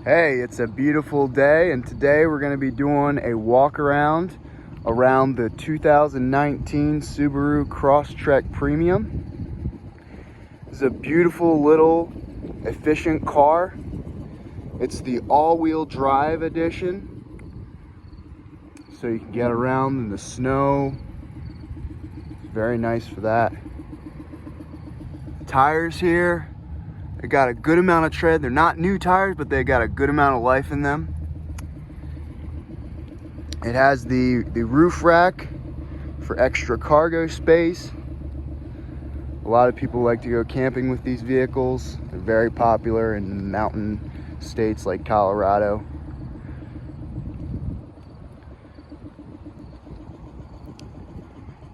Hey, it's a beautiful day, and today we're going to be doing a walk around the 2019 Subaru CROSSTREK Premium. It's a beautiful little efficient car. It's the all-wheel drive edition, so you can get around in the snow. Very nice for that. Tires here, they got a good amount of tread. They're not new tires, but they got a good amount of life in them. It has the roof rack for extra cargo space. A lot of people like to go camping with these vehicles. They're very popular in mountain states like Colorado.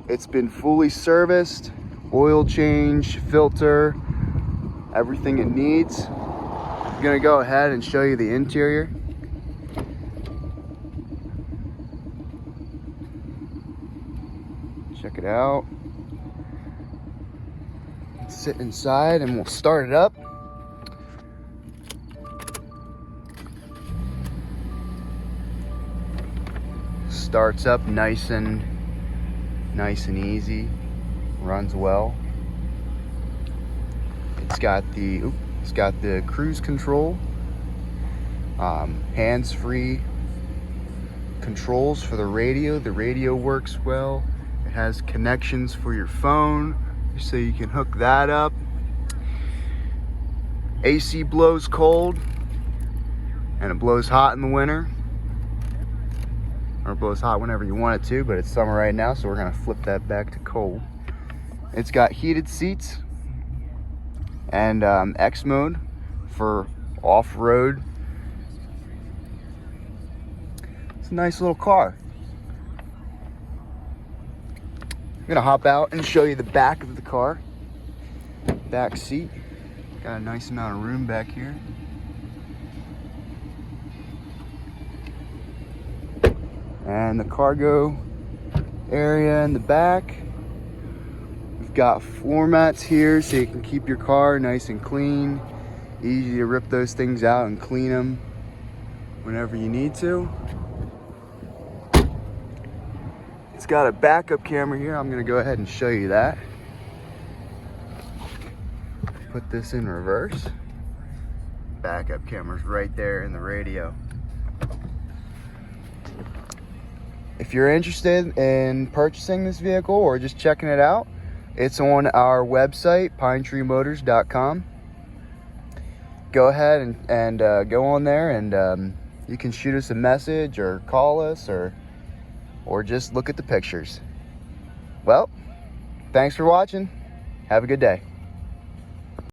It's been fully serviced, oil change, filter, everything it needs. I'm gonna go ahead and show you the interior. Check it out. Let's sit inside and we'll start it up. Starts up nice and easy, runs well. It's got the cruise control, hands-free controls for the radio. The radio works well. It has connections for your phone, so you can hook that up. AC blows cold, and it blows hot in the winter. Or it blows hot whenever you want it to, but it's summer right now, so we're gonna flip that back to cold. It's got heated seats and X mode for off-road. It's a nice little car. I'm gonna hop out and show you the back of the car. Back seat. Got a nice amount of room back here. And the cargo area in the back. We've got floor mats here so you can keep your car nice and clean. Easy to rip those things out and clean them whenever you need to. It's got a backup camera here. I'm gonna go ahead and show you that. Put this in reverse. Backup camera's right there in the radio. If you're interested in purchasing this vehicle or just checking it out, it's on our website, pinetreemotors.com. Go ahead and go on there, and you can shoot us a message or call us or just look at the pictures. Well, thanks for watching. Have a good day.